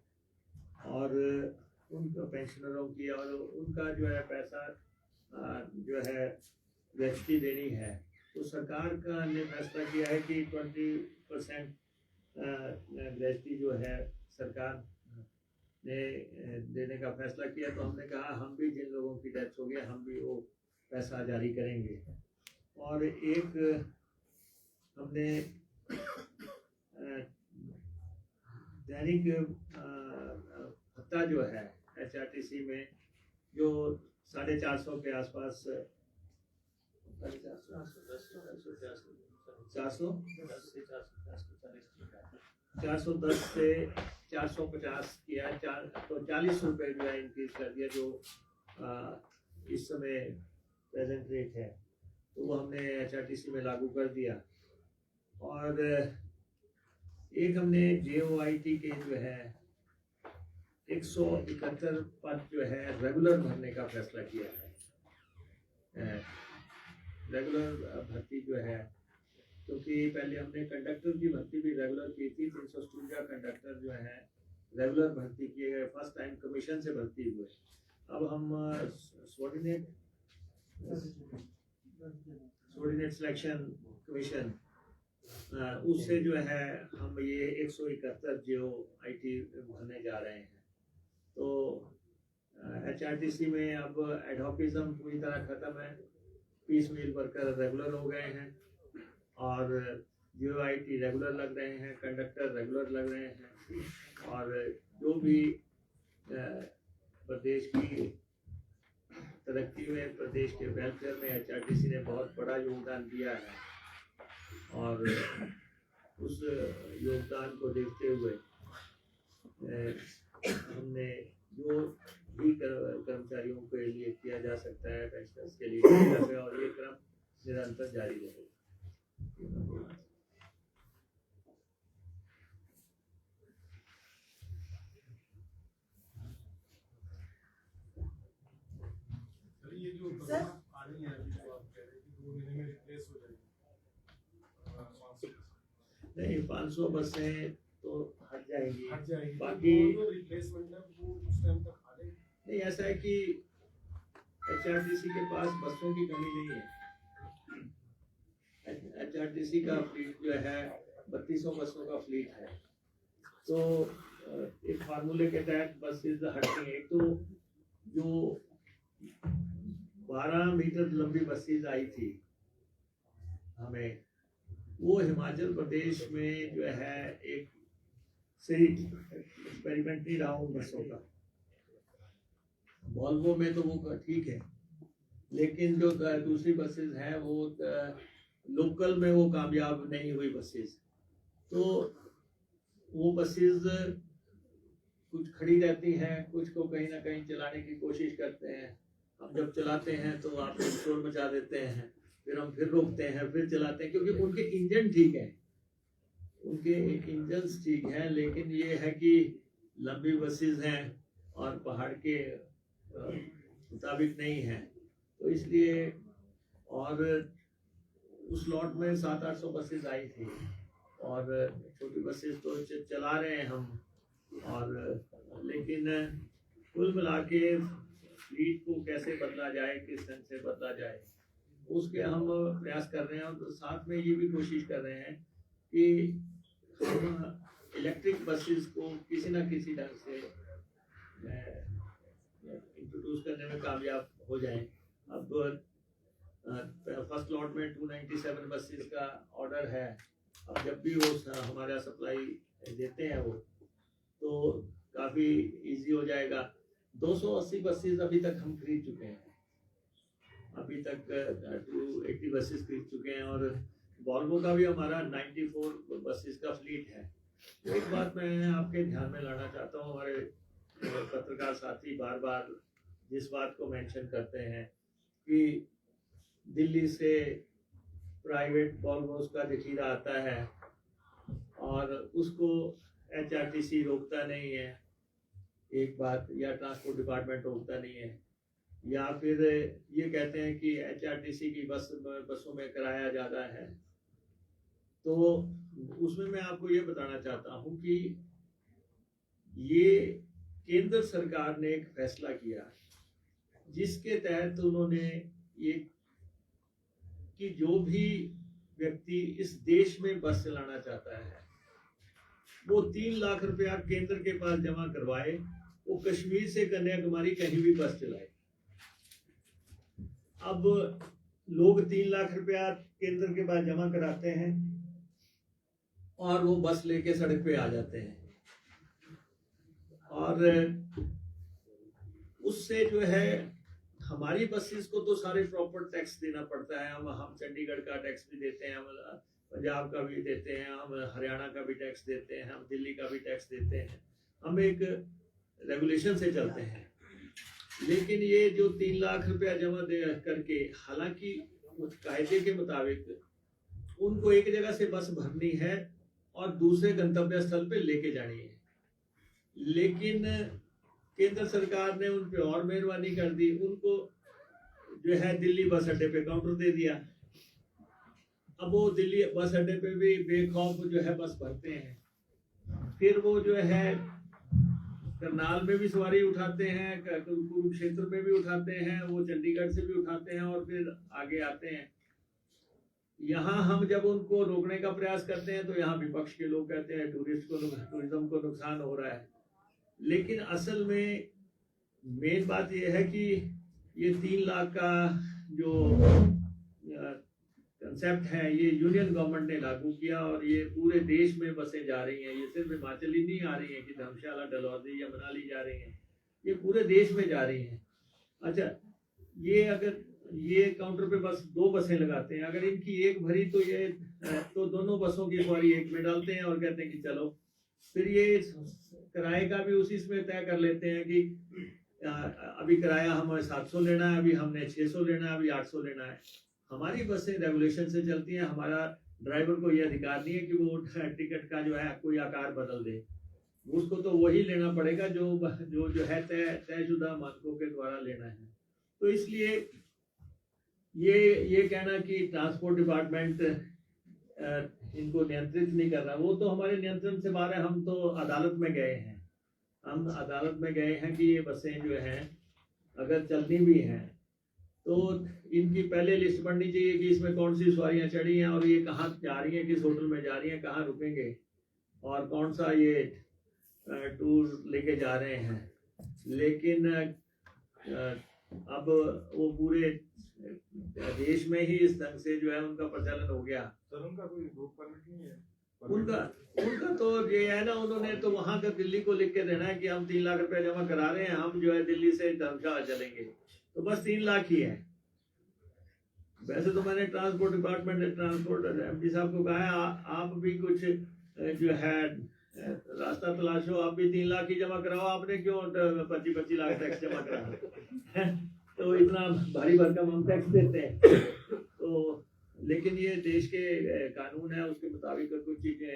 और उनको पेंशनरों की और उनका जो है पैसा जो है ग्रेच्युटी देनी है, तो सरकार का ने फैसला किया है कि 20% ग्रेच्युटी जो है सरकार ने देने का फैसला किया। तो हमने कहा हम भी जिन लोगों की डेथ हो गई हम भी वो पैसा जारी करेंगे। और एक हमने दैनिक भत्ता जो है HRTC में जो 450 के आसपास 410 से 450 किया, तो 40 रुपये जो है इंक्रीज कर दिया, जो इस समय प्रेजेंट रेट है, तो वो हमने HRTC में लागू कर दिया। और एक हमने JOIT के जो है 171 पद जो है रेगुलर भरने का फैसला किया है। रेगुलर भर्ती जो है, क्योंकि पहले हमने कंडक्टर की भर्ती भी रेगुलर की थी, 353 कंडक्टर जो है रेगुलर भर्ती किए गए, फर्स्ट टाइम कमीशन से भर्ती हुए। अब हम सबऑर्डिनेट सिलेक्शन कमीशन उससे जो है हम ये 171 JOIT भरने जा रहे हैं। तो HRTC में अब एडहॉकिज्म पूरी तरह खत्म है, पीस मील वर्कर रेगुलर हो गए हैं और JOIT रेगुलर लग रहे हैं, कंडक्टर रेगुलर लग रहे हैं। और जो भी प्रदेश की तरक्की में, प्रदेश के वेलफेयर में HRTC ने बहुत बड़ा योगदान दिया है, और उस योगदान को देखते हुए हमने जो भी कर्मचारियों के लिए किया जा सकता है पेंशनर्स के लिए किया है, और ये क्रम निरंतर जारी रहेगा। ये जो आ रही है, जो आप कह रहे हैं कि 2 महीने में रिप्लेस हो जाएगी, नहीं 500 बसें तो हट जाएंगी, बाकी जो रिप्लेसमेंट है वो उस टाइम तक आ जाएगी। नहीं, ऐसा है कि HRTC के पास बसों की कमी नहीं है। HRTC का फ्लीट जो है 3200 बसों का फ्लीट है। तो एक फार्मूले के तहत बसेज हटती हैं। एक तो जो 12 मीटर लंबी बसेज आई थी हमें, वो हिमाचल प्रदेश में जो है एक सही एक्सपेरिमेंट नहीं रहा उन बसों का। वॉल्वो में तो वो ठीक है, लेकिन जो दूसरी बसेज हैं वो लोकल में वो कामयाब नहीं हुई बसेज। तो वो बसेज कुछ खड़ी रहती हैं, कुछ को कहीं ना कहीं चलाने की कोशिश करते हैं। हम जब चलाते हैं तो आप शोर मचा देते हैं, फिर हम फिर रोकते हैं, फिर चलाते हैं, क्योंकि उनके इंजन ठीक है, उनके इंजन्स ठीक हैं, लेकिन ये है कि लंबी बसेज हैं और पहाड़ के मुताबिक नहीं है। तो इसलिए, और उस लॉट में 700-800 बसेज आई थी, और छोटी बसेज तो चला रहे हैं हम, और लेकिन कुल मिला के फ्लीट को कैसे बदला जाए, किस ढंग से बदला जाए, उसके हम प्रयास कर रहे हैं। और साथ में ये भी कोशिश कर रहे हैं कि हम इलेक्ट्रिक बसेस को किसी न किसी ढंग से इंट्रोड्यूस करने में कामयाब हो जाएं। अब फर्स्ट लॉट में 297 बसेस का ऑर्डर है। अब जब भी वो हमारा सप्लाई देते हैं वो, तो काफ़ी इजी हो जाएगा। 280 बसेस अभी तक हम खरीद चुके हैं, अभी तक 280 बसेस खरीद चुके हैं, और वॉल्वो का भी हमारा 94 बसेस का फ्लीट है। तो एक बात मैं आपके ध्यान में लाना चाहता हूँ, हमारे पत्रकार साथी बार बार जिस बात को मेंशन करते हैं कि दिल्ली से प्राइवेट वॉल्वोस का जखीरा आता है और उसको HRTC रोकता नहीं है, एक बात, या ट्रांसपोर्ट डिपार्टमेंट रोकता नहीं है। या फिर ये कहते हैं कि HRTC की बसों में किराया ज़्यादा है। तो उसमें मैं आपको ये बताना चाहता हूँ कि ये केंद्र सरकार ने एक फैसला किया जिसके तहत उन्होंने ये कि जो भी व्यक्ति इस देश में बस चलाना चाहता है वो 3 लाख रुपया केंद्र के पास जमा करवाए, वो कश्मीर से कन्याकुमारी कहीं भी बस चलाए। अब लोग 3 लाख रुपया केंद्र के पास जमा कराते हैं और वो बस लेके सड़क पे आ जाते हैं, और उससे जो है हमारी बसेस को तो सारे प्रॉपर टैक्स देना पड़ता है। हम चंडीगढ़ का टैक्स भी देते हैं, हम पंजाब का भी देते हैं, हम हरियाणा का भी टैक्स देते हैं, हम दिल्ली का भी टैक्स देते हैं, हम एक रेगुलेशन से चलते हैं। लेकिन ये जो 3 लाख रुपया जमा दे करके, हालांकि उस कायदे के मुताबिक उनको एक जगह से बस भरनी है और दूसरे गंतव्य स्थल पे लेके जानी है, लेकिन केंद्र सरकार ने उन पे और मेहरबानी कर दी, उनको जो है दिल्ली बस अड्डे पे काउंटर दे दिया। अब वो दिल्ली बस अड्डे पे भी बेखौफ जो है बस भरते हैं, फिर वो जो है करनाल में भी सवारी उठाते हैं, कुरुक्षेत्र में भी उठाते हैं, वो चंडीगढ़ से भी उठाते हैं और फिर आगे आते हैं। यहाँ हम जब उनको रोकने का प्रयास करते हैं तो यहाँ विपक्ष के लोग कहते हैं टूरिज्म को नुकसान हो रहा है। लेकिन असल में मेन बात यह है कि ये 3 लाख का जो कंसेप्ट है ये यूनियन गवर्नमेंट ने लागू किया और ये पूरे देश में बसें जा रही हैं। ये सिर्फ हिमाचल ही नहीं आ रही है कि धर्मशाला, डलहौजी या मनाली जा रही हैं, ये पूरे देश में जा रही हैं। अच्छा, ये अगर ये काउंटर पे बस 2 बसें लगाते हैं, अगर इनकी एक भरी तो ये तो दोनों बसों की सवारी एक में डालते हैं और कहते हैं कि चलो। फिर ये किराए का भी उसी में तय कर लेते हैं कि अभी किराया हमें 700 लेना है, अभी हमने 600 लेना है, अभी 800 लेना है। हमारी बसें रेगुलेशन से चलती हैं, हमारा ड्राइवर को यह अधिकार नहीं है कि वो टिकट का जो है कोई आकार बदल दे, उसको तो वही लेना पड़ेगा जो है तयशुदा मानकों के द्वारा लेना है। तो इसलिए ये कहना कि ट्रांसपोर्ट डिपार्टमेंट इनको नियंत्रित नहीं कर रहा, वो तो हमारे नियंत्रण से बाहर है। हम तो अदालत में गए हैं, हम अदालत में गए हैं कि ये बसें जो हैं अगर चलनी भी हैं तो इनकी पहले लिस्ट बननी चाहिए कि इसमें कौन सी सवारियां चढ़ी हैं और ये कहाँ जा रही हैं, किस होटल में जा रही हैं, कहाँ रुकेंगे और कौन सा ये टूर लेके जा रहे हैं। लेकिन अब वो पूरे देश में ही इस ढंग से जो है उनका प्रचलन हो गया। सर उनका कोई वर्क परमिट नहीं है? उनका तो ये है ना, उन्होंने तो वहां का दिल्ली को लिख के देना है कि हम 3 लाख रुपया जमा करा रहे हैं, हम जो है दिल्ली से धर्मशाला चलेंगे, तो बस 3 लाख ही है। वैसे तो मैंने ट्रांसपोर्ट MD साहब को कहा है आप भी कुछ जो है रास्ता तलाशो, आप भी 3 लाख ही जमा कराओ, आपने क्यों 25 लाख टैक्स जमा करा तो इतना भारी भरकम हम टैक्स देते हैं। तो लेकिन ये देश के कानून है, उसके मुताबिक कुछ चीजें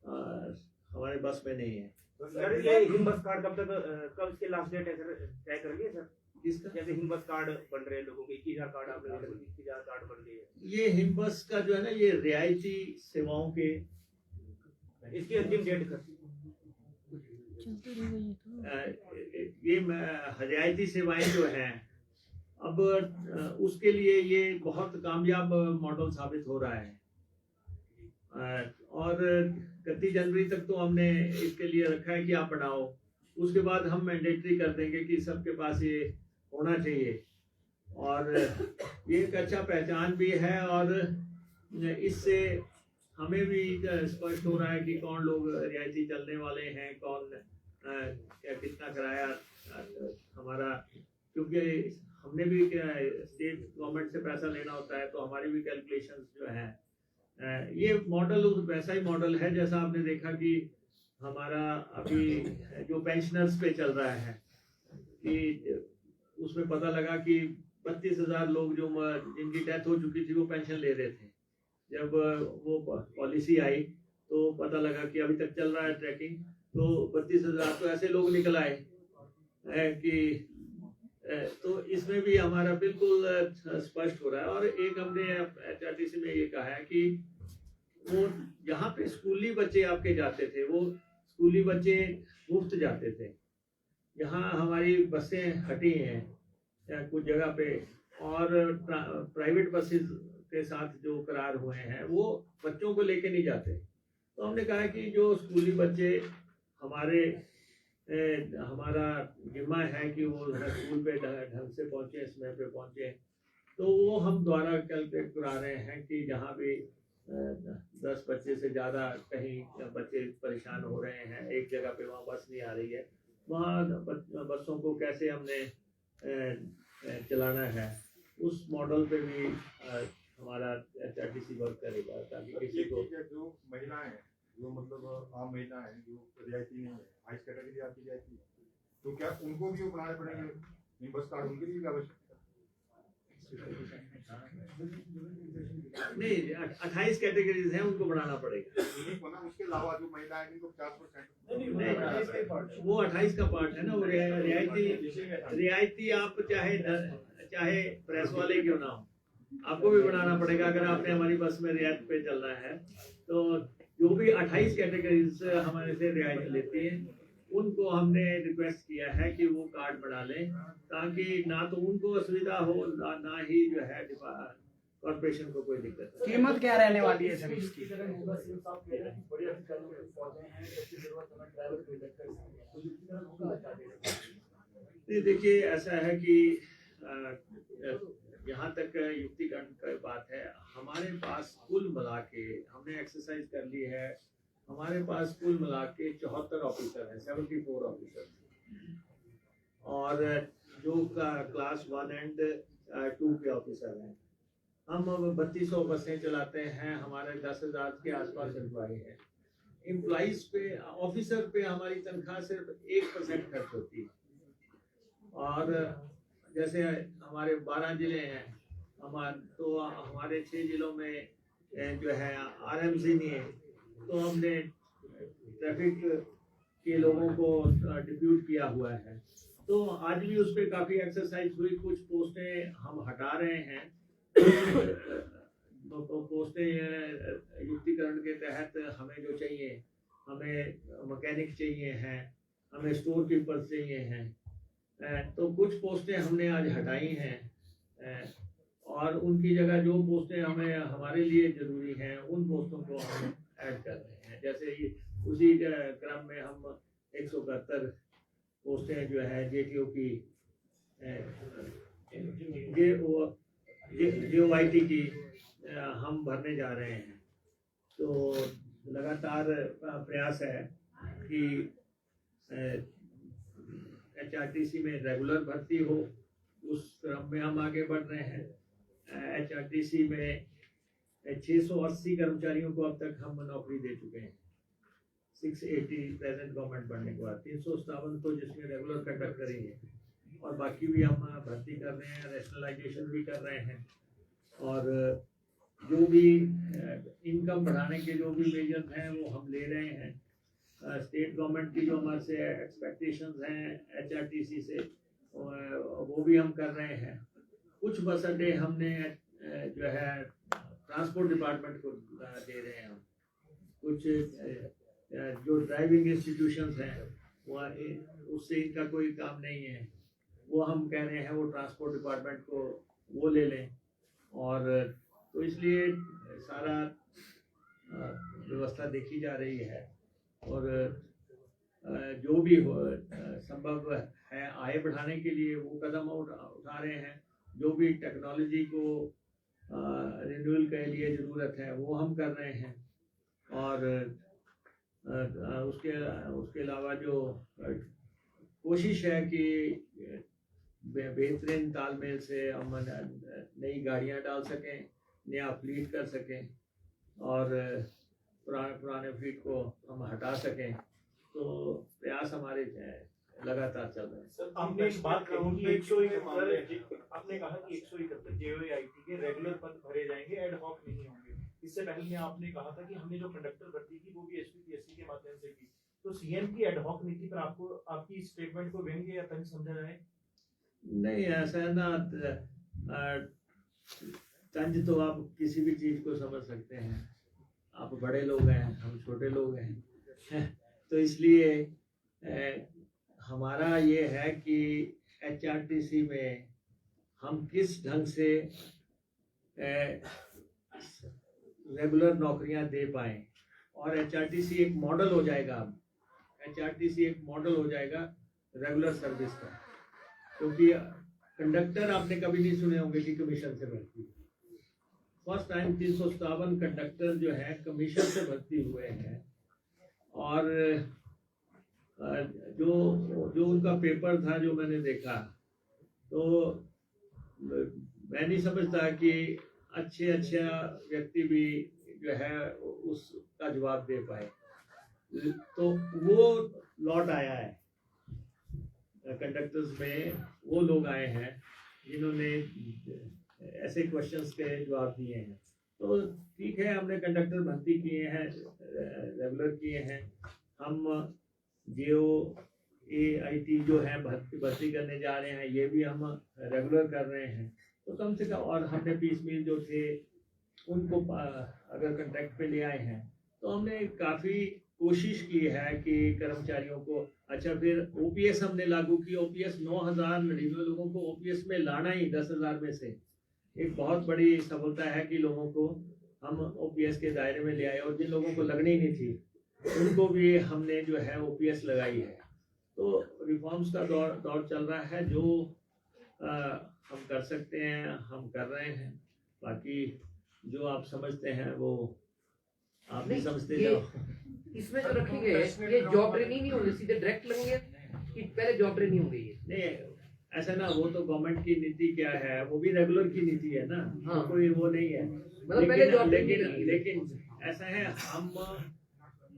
हमारे बस में नहीं है। सर ये हिम बस कार्ड कब इसके लास्ट डेट है सर, तय कर लिए सर? किसका? जैसे हिम बस कार्ड बन रहे हैं लोगों के, 21,000 कार्ड आपने 21,000 कार्ड बन गए हैं। ये हिम बस का जो है ना, ये रियायती सेवाओं के इसकी अंतिम डेट कर ये रियायती सेवाएं जो हैं अब उसके लिए ये बहुत कामयाब मॉडल साबित हो रहा है और 31 जनवरी तक तो हमने इसके लिए रखा है कि आप बनाओ, उसके बाद हम मैंडेटरी कर देंगे कि सबके पास ये होना चाहिए। और ये एक अच्छा पहचान भी है और इससे हमें भी स्पष्ट हो रहा है कि कौन लोग रियायती चलने वाले हैं, कौन कितना किराया हमारा, क्योंकि हमने भी स्टेट गवर्नमेंट से पैसा लेना होता है तो हमारी भी कैलकुलेशंस जो है ये मॉडल वैसा ही मॉडल है जैसा आपने देखा कि हमारा अभी जो पेंशनर्स पे चल रहा है कि उसमें पता लगा कि 32,000 लोग जो जिनकी डेथ हो चुकी थी वो पेंशन ले रहे थे। जब वो पॉलिसी आई तो पता लगा कि अभी तक चल रहा है ट्रैकिंग, तो 32,000 तो ऐसे लोग निकल आए कि तो इसमें भी हमारा बिल्कुल स्पष्ट हो रहा है। और एक हमने HRTC में ये कहा है कि वो जहाँ पे स्कूली बच्चे आपके जाते थे, वो स्कूली बच्चे मुफ्त जाते थे। यहाँ हमारी बसें हटी हैं या कुछ जगह पे, और प्राइवेट बसेस के साथ जो करार हुए हैं वो बच्चों को लेके नहीं जाते। तो हमने कहा कि जो स्कूली बच्चे हमारा जिम्मा है कि वो स्कूल पे ढंग से पहुंचे, समय पे पहुंचे, तो वो हम द्वारा कैलकुलेट करा रहे हैं कि जहाँ भी 10 बच्चे से ज़्यादा कहीं बच्चे परेशान हो रहे हैं, एक जगह पे वहाँ बस नहीं आ रही है, वहाँ बसों को कैसे हमने चलाना है, उस मॉडल पे भी हमारा HRTC वर्क करेगा, ताकि किसी को जो महिलाएं हैं, जो मतलब आम महिला है, जो रियायती नहीं है, हाई कैटेगरी आपकी जाती है, तो क्या उनको भी बनाने पड़ेंगे? नहीं, बस कार्ड उनके लिए भी आवश्यक नहीं, 28 कैटेगरीज हैं, उनको बढ़ाना पड़ेगा। है। उसके अलावा जो महिला है जिनको 50% वो 28 का पार्ट है ना, वो रियायती आप चाहे प्रेस वाले क्यों ना हो, आपको भी बनाना पड़ेगा। अगर आपने हमारी बस में रियायत पे चलना है, तो जो भी 28 कैटेगरीज हमारे से रियायत लेती हैं, उनको हमने रिक्वेस्ट किया है कि वो कार्ड बना लें, ताकि ना तो उनको असुविधा हो, ना ही जो है कॉर्पोरेशन को कोई दिक्कत हो। कीमत क्या रहने वाली है सर इसकी? देखिए, ऐसा है कि यहाँ तक युक्तिकरण की बात है, हमारे पास कुल मिला के, हमने एक्सरसाइज कर ली है, हमारे पास कुल मिला के 74 ऑफिसर हैं, 74 ऑफिसर, और जो क्लास 1 एंड 2 के ऑफिसर हैं। हम 3200 बसें चलाते हैं, हमारे 10,000 के आसपास एम्प्लॉय हैं। एम्प्लॉइज पे, ऑफिसर पे हमारी तनख्वाह सिर्फ 1% खर्च होती है। और जैसे हमारे 12 जिले हैं, तो हमारे 6 जिलों में जो है RMC नहीं है, तो हमने ट्रैफिक के लोगों को डिप्यूट किया हुआ है। तो आज भी उस पर काफ़ी एक्सरसाइज हुई, कुछ पोस्टें हम हटा रहे हैं। तो पोस्टें युक्तिकरण के तहत हमें जो चाहिए, हमें मैकेनिक चाहिए हैं, हमें स्टोर कीपर्स चाहिए हैं, तो कुछ पोस्टें हमने आज हटाई हैं, और उनकी जगह जो पोस्टें हमें हमारे लिए ज़रूरी हैं, उन पोस्टों को हम ऐड कर रहे हैं। जैसे उसी क्रम में हम 171 पोस्टें जो है JTO की, JOIT की हम भरने जा रहे हैं। तो लगातार प्रयास है कि HRTC में रेगुलर भर्ती हो, उस क्रम में हम आगे बढ़ रहे हैं। HRTC में 680 कर्मचारियों को अब तक हम नौकरी दे चुके हैं, 680 प्रेजेंट गवर्नमेंट बनने के बाद, 357 तो जिसमें रेगुलर कंडक्टर ही है, और बाकी भी हम भर्ती कर रहे हैं, रैशनलाइजेशन भी कर रहे हैं, और जो भी इनकम बढ़ाने के जो भी मेजर्स हैं वो हम ले रहे हैं। स्टेट गवर्नमेंट की जो हमारे से एक्सपेक्टेशंस हैं HRTC से, वो भी हम कर रहे हैं। कुछ बस अड्डे हमने जो है ट्रांसपोर्ट डिपार्टमेंट को दे रहे हैं। हम कुछ जो ड्राइविंग इंस्टीट्यूशंस हैं, वो उससे इनका कोई काम नहीं है, वो हम कह रहे हैं वो ट्रांसपोर्ट डिपार्टमेंट को वो ले लें। और तो इसलिए सारा व्यवस्था देखी जा रही है, और जो भी संभव है आय बढ़ाने के लिए वो कदम उठा रहे हैं। जो भी टेक्नोलॉजी को रिन्यूअल के लिए ज़रूरत है वो हम कर रहे हैं, और उसके अलावा जो कोशिश है कि बेहतरीन तालमेल से हम नई गाड़ियां डाल सकें, नया फ्लीट कर सकें, और पुराने फ्लीट को हम हटा सकें। तो प्रयास हमारे लगातार चल रहे हैं। सर, आपने एक बात कही कि 171, आपने कहा कि 171 JOIT के रेगुलर पद भरे जाएंगे, एड हॉक नहीं होंगे। इससे पहले आपने कहा था कि हमने जो कंडक्टर भर्ती की वो भी SPPSC के माध्यम से की। तो CM की एड हॉक नीति पर आपको आपकी स्टेटमेंट को व्यंग्य या तंज समझा जाए? नहीं ऐसा है ना, तंज तो आप किसी भी चीज को समझ सकते हैं। आप बड़े लोग हैं, हम छोटे लोग हैं तो इसलिए हमारा ये है कि एचआरटीसी में हम किस ढंग से रेगुलर नौकरियां दे पाए, और एचआरटीसी एक मॉडल हो जाएगा। एचआरटीसी एक मॉडल हो जाएगा रेगुलर सर्विस का, क्योंकि कंडक्टर आपने कभी नहीं सुने होंगे कि कमीशन से भर्ती। फर्स्ट टाइम 357 कंडक्टर जो है कमीशन से भर्ती हुए हैं, और जो उनका पेपर था जो मैंने देखा, तो मैं नहीं समझता कि अच्छा व्यक्ति भी जो है उसका जवाब दे पाए। तो वो लौट आया है, कंडक्टर्स में वो लोग आए हैं जिन्होंने ऐसे क्वेश्चंस के जवाब दिए हैं। तो ठीक है, हमने कंडक्टर भर्ती किए हैं, रेगुलर किए हैं। हम JOAIT जो है भर्ती करने जा रहे हैं, ये भी हम रेगुलर कर रहे हैं। तो कम से कम, और हमने पीस मील जो थे उनको अगर कॉन्ट्रैक्ट पे ले आए हैं, तो हमने काफ़ी कोशिश की है कि कर्मचारियों को, अच्छा फिर OPS हमने लागू की। OPS 9,099 लोगों को OPS में लाना ही 10,000 में से एक बहुत बड़ी सफलता है कि लोगों को हम OPS के दायरे में ले आए, और जिन लोगों को लगनी नहीं थी उनको भी हमने जो है OPS लगाई है। तो रिफॉर्म्स का दौर चल रहा है, जो हम कर सकते हैं हम कर रहे हैं। बाकी जो आप समझते हैं वो आप भी समझते जाओ। इसमें जो रखे गए ये जॉब ट्रेनिंग नहीं होगी, सीधे डायरेक्ट लगेंगे कि पहले जॉब ट्रेनिंग होगी? नहीं ऐसा ना, वो तो गवर्नमेंट की नीति क्या है, वो भी रेगुलर की नीति है ना। हाँ। कोई वो नहीं है, मतलब पहले जॉब ट्रेनिंग लगेगी। लेकिन ऐसा है, हम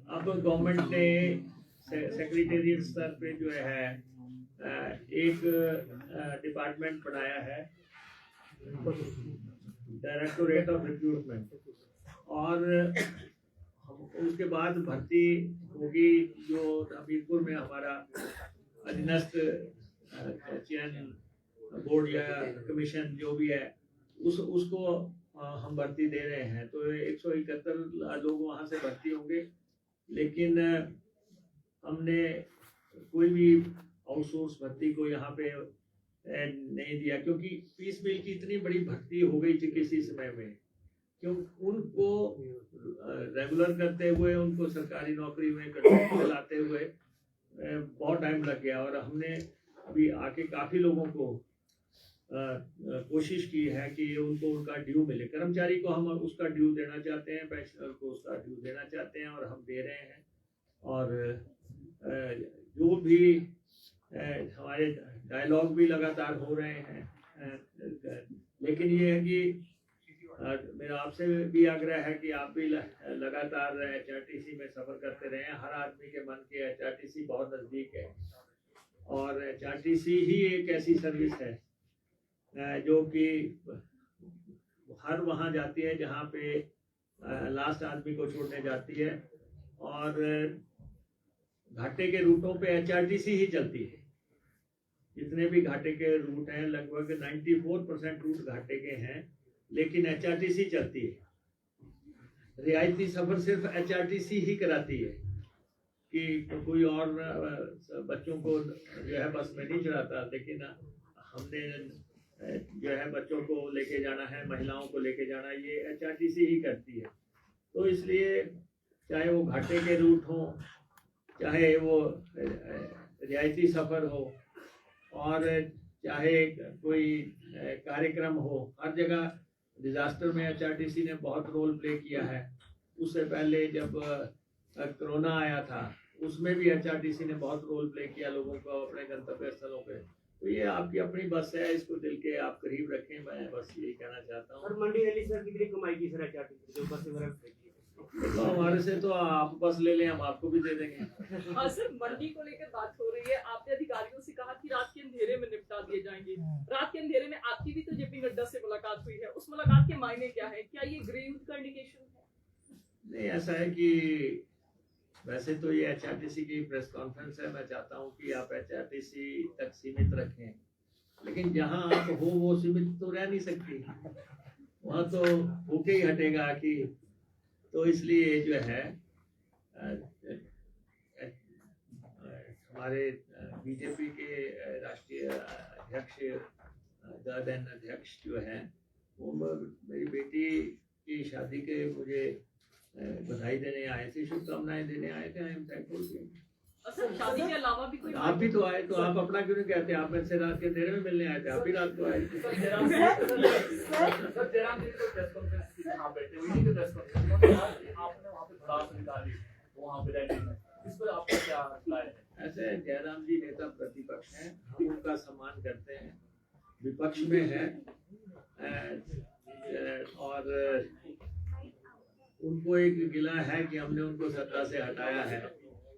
अब गवर्नमेंट ने सेक्रेटेरिएट स्तर पे जो है एक डिपार्टमेंट बनाया है, डायरेक्टोरेट ऑफ रिक्रूटमेंट, और उसके बाद भर्ती होगी। जो हमीरपुर में हमारा अधीनस्थ चयन बोर्ड या कमीशन जो भी है, उसको हम भर्ती दे रहे हैं। तो 171 लोग वहाँ से भर्ती होंगे, लेकिन हमने कोई भी आउटसोर्स भर्ती को यहाँ पे नहीं दिया, क्योंकि पीस मिल की इतनी बड़ी भर्ती हो गई थी किसी समय में, क्यों उनको रेगुलर करते हुए, उनको सरकारी नौकरी में कॉन्ट्रैक्ट लाते हुए बहुत टाइम लग गया। और हमने अभी आके काफ़ी लोगों को कोशिश की है कि उनको उनका ड्यू मिले। कर्मचारी को हम उसका ड्यू देना चाहते हैं, पेंशनर को उसका ड्यू देना चाहते हैं, और हम दे रहे हैं। और जो भी हमारे डायलॉग भी लगातार हो रहे हैं, लेकिन ये है कि मेरा आपसे भी आग्रह है कि आप भी लगातार HRTC में सफ़र करते रहें। हर आदमी के मन के HRTC बहुत नज़दीक है, और HRTC ही एक ऐसी सर्विस है जो कि हर वहाँ जाती है जहाँ पे लास्ट आदमी को छोड़ने जाती है। और घाटे के रूटों पे HRTC ही चलती है। जितने भी घाटे के रूट हैं, लगभग 94% रूट घाटे के हैं, लेकिन HRTC चलती है। रियायती सफर सिर्फ HRTC ही कराती है, कि कोई और बच्चों को जो है बस में नहीं चढ़ाता। लेकिन हमने जो है बच्चों को लेके जाना है, महिलाओं को लेके जाना, ये HRTC ही करती है। तो इसलिए चाहे वो घाटे के रूट हो, चाहे वो रियायती सफ़र हो, और चाहे कोई कार्यक्रम हो, हर जगह डिज़ास्टर में HRTC ने बहुत रोल प्ले किया है। उससे पहले जब कोरोना आया था, उसमें भी HRTC ने बहुत रोल प्ले किया लोगों को अपने गंतव्य स्थलों पे। तो ये आपकी अपनी बस है, इसको दिल के आप करीब रखें, मैं बस यही कहना चाहता हूँ। सर मंडी रैली सर कितनी कमाई की सर HRTC जो बस वगैरह तो हमारे से तो आप बस ले लें, हम आपको भी दे देंगे। सर मंडी को लेकर बात हो रही है, आपने अधिकारियों से कहा कि रात के अंधेरे में निपटा दिए जाएंगे। रात के अंधेरे में आपकी भी तो JP नड्डा से मुलाकात हुई है, उस मुलाकात के मायने क्या है? क्या ये ग्रे युद्ध का इंडिकेशन है? नहीं, ऐसा है कि वैसे तो ये HRTC की प्रेस कॉन्फ्रेंस है, मैं चाहता हूँ कि आप HRTC तक सीमित रखें। लेकिन जहाँ आप हो वो सीमित तो रह नहीं सकती, वहाँ तो होके ही हटेगा कि, तो इसलिए जो है हमारे बीजेपी के राष्ट्रीय अध्यक्ष दल अध्यक्ष जो है वो मेरी बेटी की शादी के मुझे बधाई देने आए थे, शुभकामनाएं देने आए थे। I am thankful. सर शादी के अलावा भी कोई आप भी तो आए, तो आप अपना क्यों नहीं कहते? आप मेरे से रात के अंधेरे में मिलने आए थे, आप भी रात को आए थे। सर जयराम जी को प्रेस कॉन्फ्रेंस वहाँ बैठे हुए थे, प्रेस कॉन्फ्रेंस उन्होंने कहा कि आपने वहाँ पे भड़ास निकाली वहाँ पे रैली में, इस पर आपका क्या राय है? ऐसे जयराम जी नेता प्रतिपक्ष हैं, हम उनका सम्मान करते हैं, विपक्ष में है और उनको एक गिला है कि हमने उनको सत्ता से हटाया है,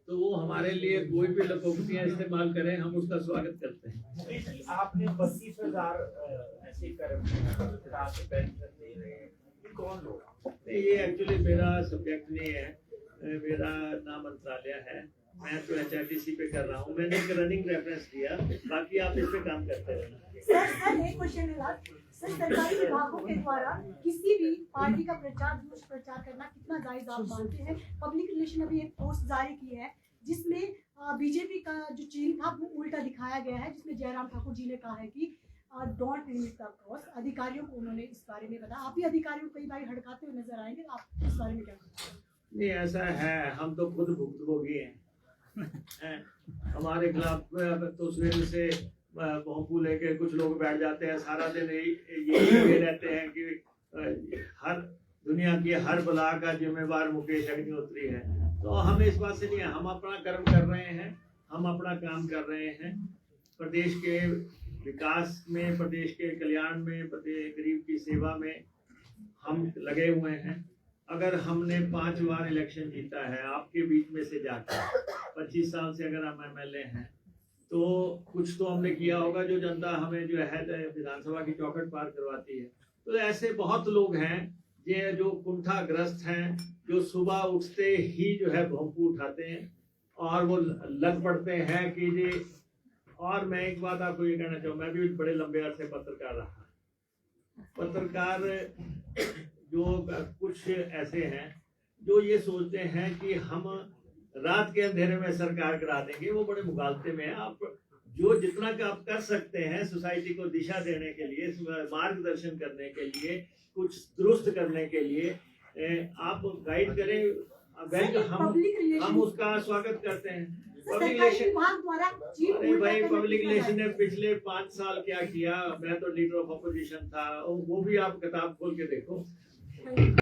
तो वो हमारे लिए कोई भी लकोक्तियां इस्तेमाल करें, हम उसका स्वागत करते हैं। आपने 32,000 ऐसे कर्मचारी पेंशन दे रहे हैं, ये कौन लोग? ये एक्चुअली मेरा सब्जेक्ट नहीं है, मेरा नाम मंत्रालय है, मैं तो HRTC पे कर रहा हूँ, मैंने एक रनिंग रेफरेंस दिया, बाकी आप इस पे काम करते रहना। सर एक क्वेश्चन है सर, सरकारी विभागों के द्वारा किसी भी पार्टी का प्रचार दुष्प्रचार करना कितना जायज आप मानते हैं? पब्लिक रिलेशन अभी एक पोस्ट जारी की है जिसमें बीजेपी का जो चिन्ह था वो उल्टा दिखाया गया है, जिसमें जयराम ठाकुर जी ने कहा है कि डोंट लिमिट द कॉस्ट। अधिकारियों को उन्होंने इस बारे में बताया, आप भी अधिकारियों को कई बार हड़काते हुए नजर आएंगे, तो आप इस बारे में क्या कहते हैं? नहीं ऐसा है, हम तो खुद भुक्तभोगी हैं। हमारे खिलाफ तो सवेरे से भोंपू लेके कुछ लोग बैठ जाते हैं, सारा दिन ये रहते हैं कि हर दुनिया की हर बला का जिम्मेवार मुकेश अग्निहोत्री है। तो हम इस बात से नहीं है, हम अपना कर्म कर रहे हैं, हम अपना काम कर रहे हैं, प्रदेश के विकास में, प्रदेश के कल्याण में, प्रदेश गरीब की सेवा में हम लगे हुए हैं। अगर हमने 5 बार इलेक्शन जीता है आपके बीच में से जाकर, 25 साल से अगर हम MLA हैं, तो कुछ तो हमने किया होगा जो जनता हमें जो है विधानसभा की चौखट पार करवाती है। तो ऐसे बहुत लोग हैं ये जो कुंठाग्रस्त हैं, जो सुबह उठते ही जो है भोंपू उठाते हैं और वो लग पड़ते हैं कि जी। और मैं एक बात आपको ये कहना चाहूँ, मैं भी बड़े लंबे अरसे पत्रकार रहा। पत्रकार जो कुछ ऐसे हैं जो ये सोचते हैं कि हम रात के अंधेरे में सरकार करा देंगे, वो बड़े मुगालते में है। आप जो जितना का आप कर सकते हैं सोसाइटी को दिशा देने के लिए, मार्गदर्शन करने के लिए, कुछ दुरुस्त करने के लिए आप गाइड करें, हम उसका स्वागत करते हैं। पब्लिक रिलेशन, अरे भाई पब्लिक रिलेशन ने पिछले 5 साल क्या किया, मैं तो लीडर ऑफ अपोजिशन था, वो भी आप किताब खोल के देखो।